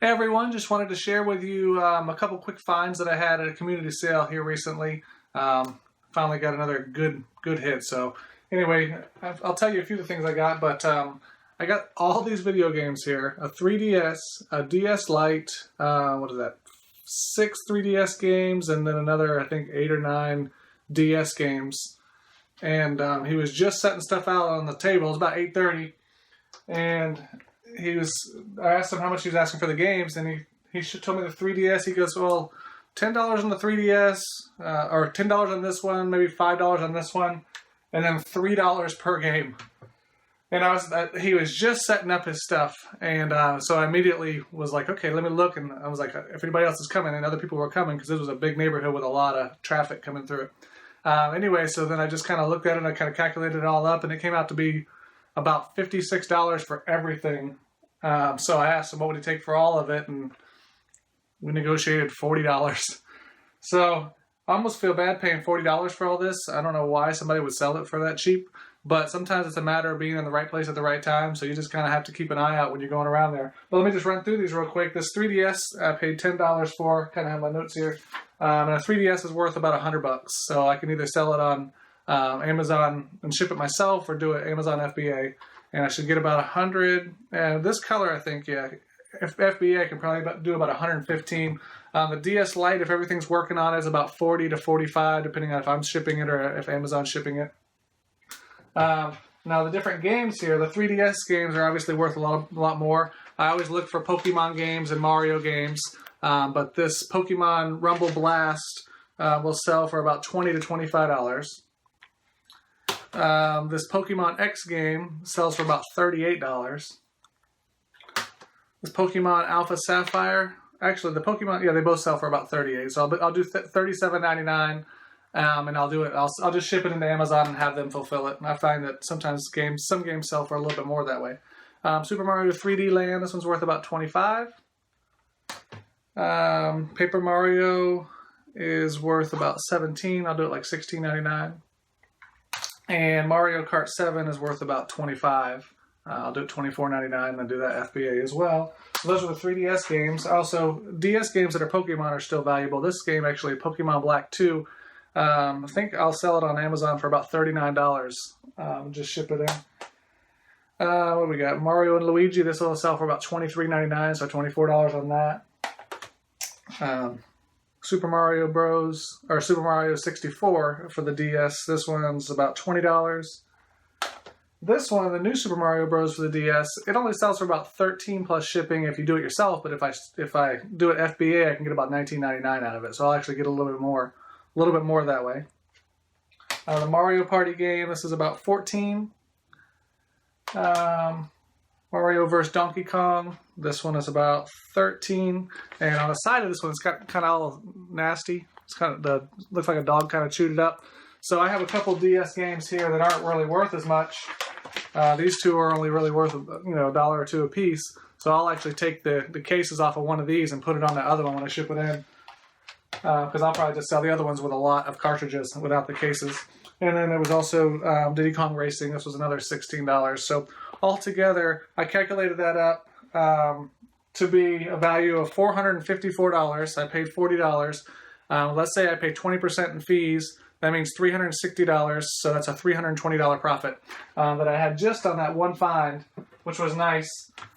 Hey everyone, just wanted to share with you a couple quick finds that I had at a community sale here recently. Finally got another good hit. So anyway, I'll tell you a few of the things I got, but I got all these video games here: a 3DS, a DS Lite, what is that? 6 3DS games, and then another, I think, 8 or 9 DS games. And he was just setting stuff out on the table. It was about 8:30, and I asked him how much he was asking for the games, and he told me the 3DS. He goes, well, $10 on the 3DS, or $10 on this one, maybe $5 on this one, and then $3 per game. And he was just setting up his stuff, and so I immediately was like, okay, let me look. And I was like, if anybody else is coming, and other people were coming, because this was a big neighborhood with a lot of traffic coming through it. Anyway, so then I just kind of looked at it, and I kind of calculated it all up, and it came out to be about $56 for everything. So I asked him what would it take for all of it, and we negotiated $40. So I almost feel bad paying $40 for all this. I don't know why somebody would sell it for that cheap, but sometimes it's a matter of being in the right place at the right time, so you just kind of have to keep an eye out when you're going around there. But let me just run through these real quick. This 3DS I paid $10 for, kind of have my notes here, and a 3DS is worth about $100, so I can either sell it on Amazon and ship it myself, or do it Amazon FBA. And I should get about 100. And this color, I think, yeah, FBA I can probably do about 115. The DS Lite, if everything's working on it, is about 40 to 45, depending on if I'm shipping it or if Amazon's shipping it. Now, the different games here, the 3DS games are obviously worth a lot more. I always look for Pokemon games and Mario games, but this Pokemon Rumble Blast will sell for about $20 to $25. This Pokemon X game sells for about $38. This Pokemon Alpha Sapphire, actually the Pokemon, yeah, they both sell for about $38. So I'll do $37.99, and I'll just ship it into Amazon and have them fulfill it. And I find that sometimes some games sell for a little bit more that way. Super Mario 3D Land, this one's worth about $25. Paper Mario is worth about $17. I'll do it like $16.99. And Mario Kart 7 is worth about $25. I'll do it $24.99 and then do that FBA as well. So those are the 3DS games. Also, DS games that are Pokemon are still valuable. This game, actually, Pokemon Black 2, I think I'll sell it on Amazon for about $39. Just ship it in. What do we got? Mario and Luigi, this will sell for about $23.99, so $24 on that. Super Mario Bros. Or Super Mario 64 for the DS. This one's about $20. This one, the new Super Mario Bros. For the DS, it only sells for about $13 plus shipping if you do it yourself. But if I do it FBA, I can get about $19.99 out of it. So I'll actually get a little bit more that way. The Mario Party game, this is about $14. Mario vs. Donkey Kong. This one is about $13, and on the side of this one, it's got kind of all nasty. It's kind of looks like a dog kind of chewed it up. So I have a couple DS games here that aren't really worth as much. These two are only really worth $1 or $2 a piece. So I'll actually take the cases off of one of these and put it on the other one when I ship it in, because I'll probably just sell the other ones with a lot of cartridges without the cases. And then there was also Diddy Kong Racing. This was another $16. So altogether, I calculated that up to be a value of $454. I paid $40. Let's say I paid 20% in fees. That means $360. So that's a $320 profit that I had just on that one find, which was nice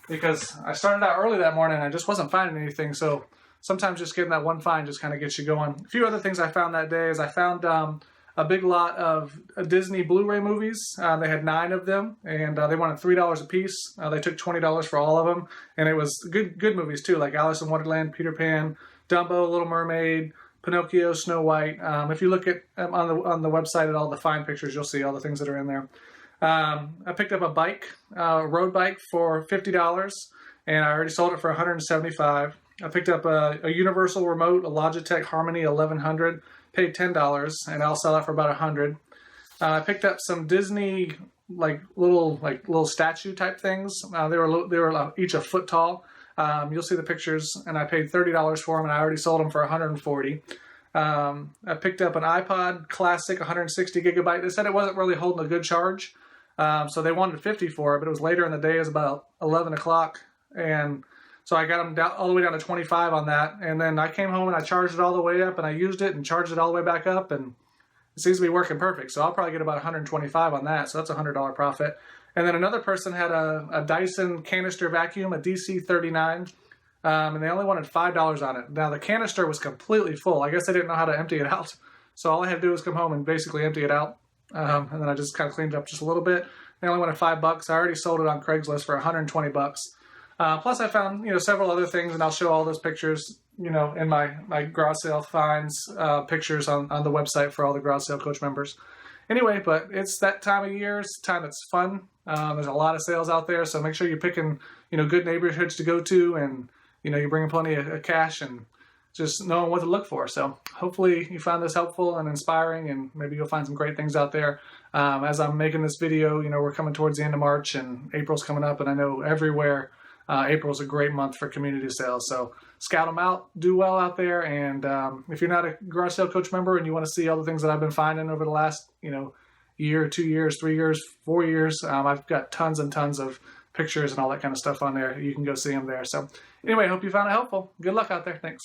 because I started out early that morning and I just wasn't finding anything. So sometimes just getting that one find just kind of gets you going. A few other things I found that day is I found a big lot of Disney Blu-ray movies. They had 9 of them, and they wanted $3 a piece. They took $20 for all of them, and it was good movies too, like Alice in Wonderland, Peter Pan, Dumbo, Little Mermaid, Pinocchio, Snow White. If you look at on the website at all the fine pictures, you'll see all the things that are in there. I picked up a bike, road bike, for $50, and I already sold it for $175. I picked up a Universal remote, a Logitech Harmony 1100. Paid $10, and I'll sell that for about $100. I picked up some Disney little statue type things. They were each a foot tall. You'll see the pictures, and I paid $30 for them, and I already sold them for $140. I picked up an iPod Classic 160 gigabyte. They said it wasn't really holding a good charge, so they wanted $50 for it, but it was later in the day. It was about 11 o'clock, and So I got them down, all the way down to 25 on that. And then I came home and I charged it all the way up, and I used it and charged it all the way back up, and it seems to be working perfect. So I'll probably get about 125 on that. So that's a $100 profit. And then another person had a Dyson canister vacuum, a DC39, and they only wanted $5 on it. Now the canister was completely full. I guess they didn't know how to empty it out. So all I had to do was come home and basically empty it out. And then I just kind of cleaned it up just a little bit. They only wanted $5. I already sold it on Craigslist for 120 bucks. Plus I found, several other things, and I'll show all those pictures, in my garage sale finds, pictures on the website for all the garage sale coach members. Anyway, but it's that time of year. It's time that's fun. There's a lot of sales out there, so make sure you're picking, good neighborhoods to go to, and, you're bringing plenty of cash and just knowing what to look for. So hopefully you found this helpful and inspiring, and maybe you'll find some great things out there. As I'm making this video, we're coming towards the end of March, and April's coming up, and I know everywhere April's a great month for community sales. So scout them out, do well out there. And if you're not a garage sale coach member and you want to see all the things that I've been finding over the last, year, 2 years, 3 years, 4 years, I've got tons and tons of pictures and all that kind of stuff on there. You can go see them there. So anyway, I hope you found it helpful. Good luck out there. Thanks.